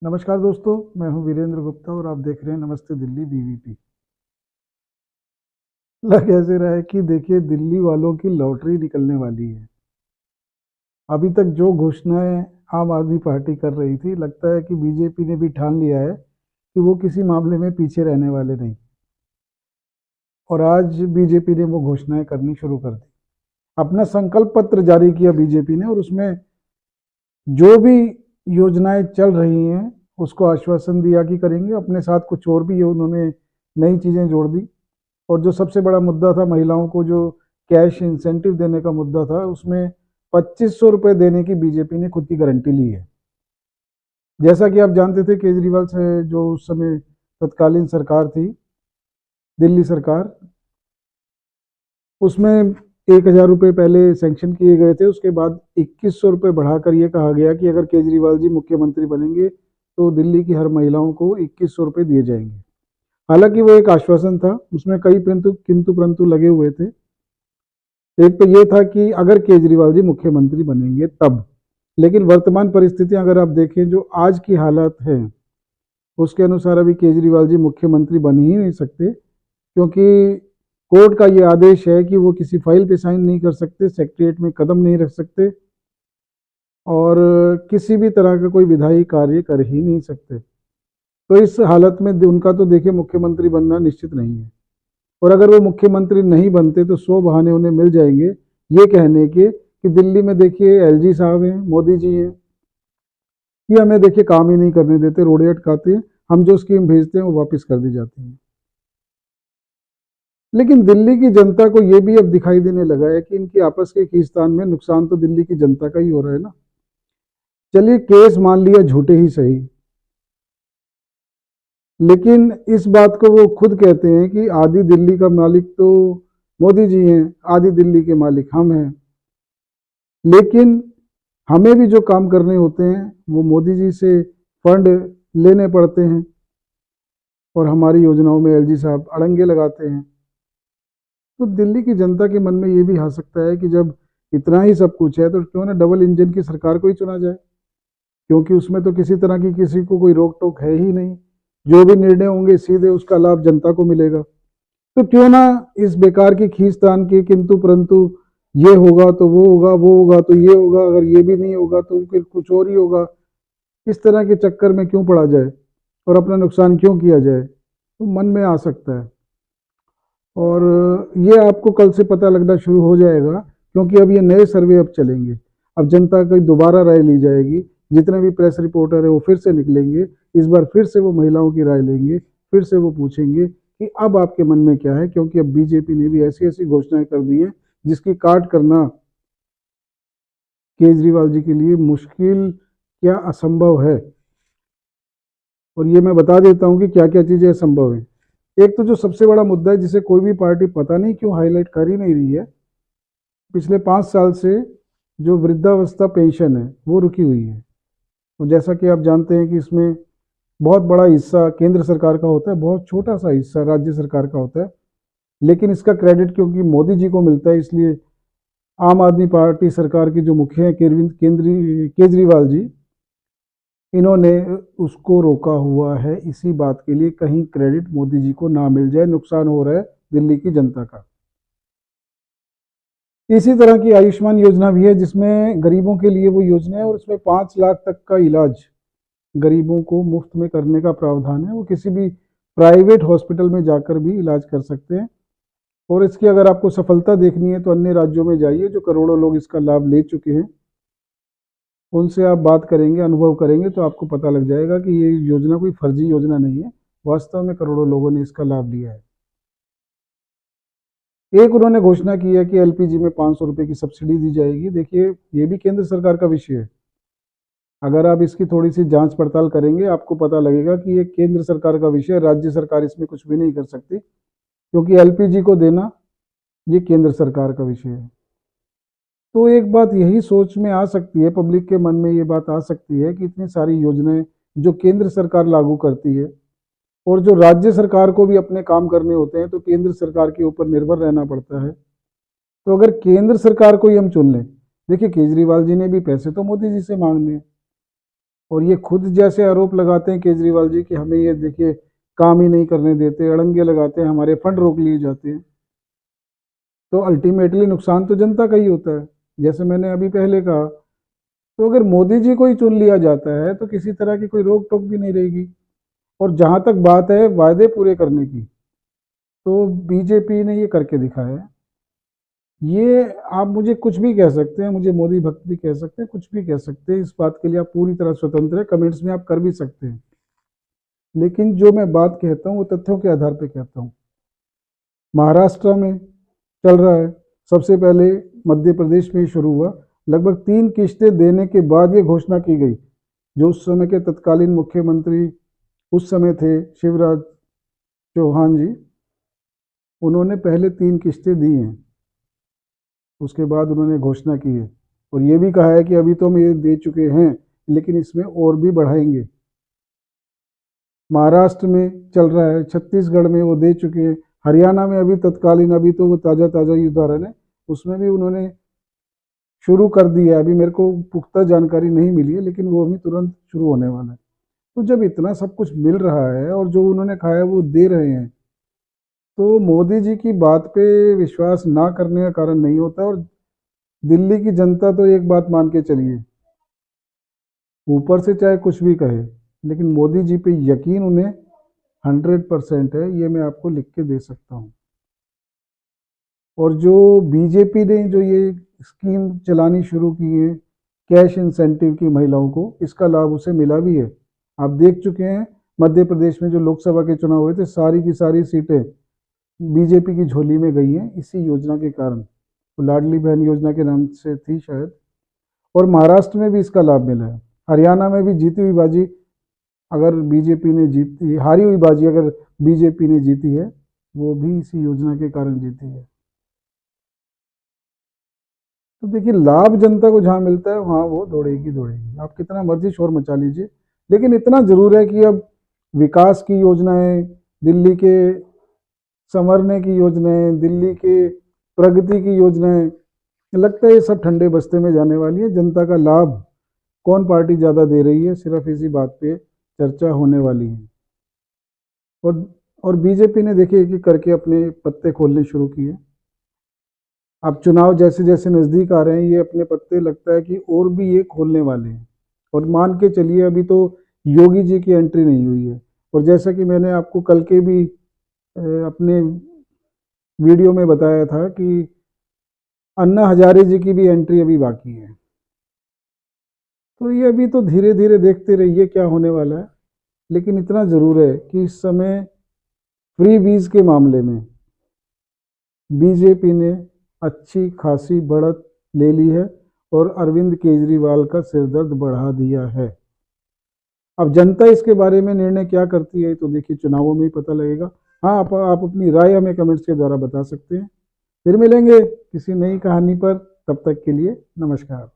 नमस्कार दोस्तों, मैं हूं वीरेंद्र गुप्ता और आप देख रहे हैं नमस्ते दिल्ली बीवीपी। लग ऐसे रहा है कि देखिए दिल्ली वालों की लॉटरी निकलने वाली है। अभी तक जो घोषणाएं आम आदमी पार्टी कर रही थी, लगता है कि बीजेपी ने भी ठान लिया है कि वो किसी मामले में पीछे रहने वाले नहीं। और आज बीजेपी ने वो घोषणाएं करनी शुरू कर दी। अपना संकल्प पत्र जारी किया बीजेपी ने और उसमें जो भी योजनाएं चल रही हैं उसको आश्वासन दिया कि करेंगे। अपने साथ कुछ और भी उन्होंने नई चीज़ें जोड़ दी। और जो सबसे बड़ा मुद्दा था महिलाओं को जो कैश इंसेंटिव देने का मुद्दा था, उसमें 2500 रुपये देने की बीजेपी ने खुद की गारंटी ली है। जैसा कि आप जानते थे, केजरीवाल से जो उस समय तत्कालीन सरकार थी, दिल्ली सरकार, उसमें 1000 रुपये पहले सेंक्शन किए गए थे। उसके बाद 2100 रुपये बढ़ाकर ये कहा गया कि अगर केजरीवाल जी मुख्यमंत्री बनेंगे तो दिल्ली की हर महिलाओं को 2100 रुपये दिए जाएंगे। हालांकि वो एक आश्वासन था, उसमें कई किंतु परंतु लगे हुए थे। एक तो ये था कि अगर केजरीवाल जी मुख्यमंत्री बनेंगे तब, लेकिन वर्तमान परिस्थितियां अगर आप देखें, जो आज की हालत है उसके अनुसार अभी केजरीवाल जी मुख्यमंत्री बन ही नहीं सकते, क्योंकि कोर्ट का ये आदेश है कि वो किसी फाइल पे साइन नहीं कर सकते, सेक्रेटरीट में कदम नहीं रख सकते और किसी भी तरह का कोई विधायी कार्य कर ही नहीं सकते। तो इस हालत में उनका तो देखिए मुख्यमंत्री बनना निश्चित नहीं है। और अगर वो मुख्यमंत्री नहीं बनते तो 100 बहाने उन्हें मिल जाएंगे ये कहने के कि दिल्ली में देखिए एलजी साहब हैं, मोदी जी हैं, ये हमें देखिए काम ही नहीं करने देते, रोड़े अटकाते हैं, हम जो स्कीम भेजते हैं वो वापस कर दी जाती है। लेकिन दिल्ली की जनता को ये भी अब दिखाई देने लगा है कि इनकी आपस के खींचतान में नुकसान तो दिल्ली की जनता का ही हो रहा है ना। चलिए केस मान लिया झूठे ही सही, लेकिन इस बात को वो खुद कहते हैं कि आधी दिल्ली का मालिक तो मोदी जी हैं, आधी दिल्ली के मालिक हम हैं। लेकिन हमें भी जो काम करने होते हैं वो मोदी जी से फंड लेने पड़ते हैं और हमारी योजनाओं में एलजी साहब अड़ंगे लगाते हैं। तो दिल्ली की जनता के मन में ये भी आ सकता है कि जब इतना ही सब कुछ है तो क्यों ना डबल इंजन की सरकार को ही चुना जाए, क्योंकि उसमें तो किसी तरह की किसी को कोई रोक टोक है ही नहीं। जो भी निर्णय होंगे सीधे उसका लाभ जनता को मिलेगा। तो क्यों ना इस बेकार की खींचतान की किंतु परंतु, ये होगा तो वो होगा तो ये होगा, अगर ये भी नहीं होगा तो फिर कुछ और ही होगा, इस तरह के चक्कर में क्यों पड़ा जाए और अपना नुकसान क्यों किया जाए, तो मन में आ सकता है। और ये आपको कल से पता लगना शुरू हो जाएगा, क्योंकि अब ये नए सर्वे अब चलेंगे। अब जनता की दोबारा राय ली जाएगी, जितने भी प्रेस रिपोर्टर है वो फिर से निकलेंगे, इस बार फिर से वो महिलाओं की राय लेंगे, फिर से वो पूछेंगे कि अब आपके मन में क्या है, क्योंकि अब बीजेपी ने भी ऐसी ऐसी घोषणाएं कर दी हैं जिसकी काट करना केजरीवाल जी के लिए मुश्किल क्या असंभव है। और ये मैं बता देता हूँ कि क्या क्या चीज़ें असंभव है। एक तो जो सबसे बड़ा मुद्दा है जिसे कोई भी पार्टी पता नहीं क्यों हाईलाइट कर ही नहीं रही है, पिछले 5 साल से जो वृद्धावस्था पेंशन है वो रुकी हुई है। और जैसा कि आप जानते हैं कि इसमें बहुत बड़ा हिस्सा केंद्र सरकार का होता है, बहुत छोटा सा हिस्सा राज्य सरकार का होता है, लेकिन इसका क्रेडिट क्योंकि मोदी जी को मिलता है, इसलिए आम आदमी पार्टी सरकार के जो मुखिया हैं केजरीवाल जी, इन्होंने उसको रोका हुआ है इसी बात के लिए कहीं क्रेडिट मोदी जी को ना मिल जाए, नुकसान हो रहा है दिल्ली की जनता का। इसी तरह की आयुष्मान योजना भी है जिसमें गरीबों के लिए वो योजना है और उसमें 5 लाख तक का इलाज गरीबों को मुफ्त में करने का प्रावधान है। वो किसी भी प्राइवेट हॉस्पिटल में जाकर भी इलाज कर सकते हैं। और इसकी अगर आपको सफलता देखनी है तो अन्य राज्यों में जाइए, जो करोड़ों लोग इसका लाभ ले चुके हैं, उनसे आप बात करेंगे, अनुभव करेंगे तो आपको पता लग जाएगा कि ये योजना कोई फर्जी योजना नहीं है, वास्तव में करोड़ों लोगों ने इसका लाभ लिया है। एक उन्होंने घोषणा की है कि एलपीजी में 500 रुपये की सब्सिडी दी जाएगी। देखिए ये भी केंद्र सरकार का विषय है, अगर आप इसकी थोड़ी सी जांच पड़ताल करेंगे आपको पता लगेगा कि ये केंद्र सरकार का विषय है, राज्य सरकार इसमें कुछ भी नहीं कर सकती, क्योंकि एलपीजी को देना ये केंद्र सरकार का विषय है। तो एक बात यही सोच में आ सकती है, पब्लिक के मन में ये बात आ सकती है कि इतनी सारी योजनाएं जो केंद्र सरकार लागू करती है और जो राज्य सरकार को भी अपने काम करने होते हैं तो केंद्र सरकार के ऊपर निर्भर रहना पड़ता है। तो अगर केंद्र सरकार को ही हम चुन लें, देखिए केजरीवाल जी ने भी पैसे तो मोदी जी से मांगने हैं, और ये खुद जैसे आरोप लगाते हैं केजरीवाल जी कि हमें ये देखिए काम ही नहीं करने देते, अड़ंगे लगाते हैं, हमारे फंड रोक लिए जाते हैं। तो अल्टीमेटली नुकसान तो जनता का ही होता है। जैसे मैंने अभी पहले कहा, तो अगर मोदी जी को ही चुन लिया जाता है तो किसी तरह की कोई रोक टोक भी नहीं रहेगी। और जहां तक बात है वायदे पूरे करने की, तो बीजेपी ने ये करके दिखाया है। ये आप मुझे कुछ भी कह सकते हैं, मुझे मोदी भक्त भी कह सकते हैं, कुछ भी कह सकते हैं, इस बात के लिए आप पूरी तरह स्वतंत्र है, कमेंट्स में आप कर भी सकते हैं। लेकिन जो मैं बात कहता हूँ वो तथ्यों के आधार पर कहता हूँ। महाराष्ट्र में चल रहा है, सबसे पहले मध्य प्रदेश में शुरू हुआ। लगभग 3 किस्तें देने के बाद ये घोषणा की गई। जो उस समय के तत्कालीन मुख्यमंत्री उस समय थे शिवराज चौहान जी, उन्होंने पहले 3 किस्तें दी हैं, उसके बाद उन्होंने घोषणा की है। और ये भी कहा है कि अभी तो हम ये दे चुके हैं लेकिन इसमें और भी बढ़ाएंगे। महाराष्ट्र में चल रहा है, छत्तीसगढ़ में वो दे चुके हैं, हरियाणा में अभी तत्कालीन, अभी तो वो ताज़ा ताज़ा ही उदाहरण है, उसमें भी उन्होंने शुरू कर दिया है। अभी मेरे को पुख्ता जानकारी नहीं मिली है लेकिन वो अभी तुरंत शुरू होने वाला है। तो जब इतना सब कुछ मिल रहा है और जो उन्होंने कहा है वो दे रहे हैं, तो मोदी जी की बात पे विश्वास ना करने का कारण नहीं होता। और दिल्ली की जनता तो एक बात मान के चलिए, ऊपर से चाहे कुछ भी कहे लेकिन मोदी जी पे यकीन उन्हें 100% है, ये मैं आपको लिख के दे सकता हूँ। और जो बीजेपी ने जो ये स्कीम चलानी शुरू की है कैश इंसेंटिव की महिलाओं को, इसका लाभ उसे मिला भी है। आप देख चुके हैं मध्य प्रदेश में जो लोकसभा के चुनाव हुए थे, सारी की सारी सीटें बीजेपी की झोली में गई हैं इसी योजना के कारण। तो लाडली बहन योजना के नाम से थी शायद। और महाराष्ट्र में भी इसका लाभ मिला है। हरियाणा में भी जीती हुई बाजी अगर बीजेपी ने जीती, हारी हुई बाजी अगर बीजेपी ने जीती है, वो भी इसी योजना के कारण जीती है। तो देखिए लाभ जनता को जहाँ मिलता है वहाँ वो दौड़ेगी दौड़ेगी, आप कितना मर्जी शोर मचा लीजिए। लेकिन इतना जरूर है कि अब विकास की योजनाएं, दिल्ली के संवरने की योजनाएं, दिल्ली के प्रगति की योजनाएं, लगता है ये सब ठंडे बस्ते में जाने वाली है। जनता का लाभ कौन पार्टी ज़्यादा दे रही है, सिर्फ इसी बात पे चर्चा होने वाली है। और और बीजेपी ने देखिए कि करके अपने पत्ते खोलने शुरू किए। अब चुनाव जैसे जैसे नज़दीक आ रहे हैं, ये अपने पत्ते लगता है कि और भी ये खोलने वाले हैं। और मान के चलिए अभी तो योगी जी की एंट्री नहीं हुई है। और जैसा कि मैंने आपको कल के भी अपने वीडियो में बताया था कि अन्ना हजारे जी की भी एंट्री अभी बाकी है। तो ये अभी तो धीरे धीरे देखते रहिए क्या होने वाला है। लेकिन इतना ज़रूर है कि इस समय फ्री बीज के मामले में बीजेपी ने अच्छी खासी बढ़त ले ली है और अरविंद केजरीवाल का सिरदर्द बढ़ा दिया है। अब जनता इसके बारे में निर्णय क्या करती है तो देखिए चुनावों में ही पता लगेगा। हाँ, आप अपनी राय हमें कमेंट्स के द्वारा बता सकते हैं। फिर मिलेंगे किसी नई कहानी पर, तब तक के लिए नमस्कार।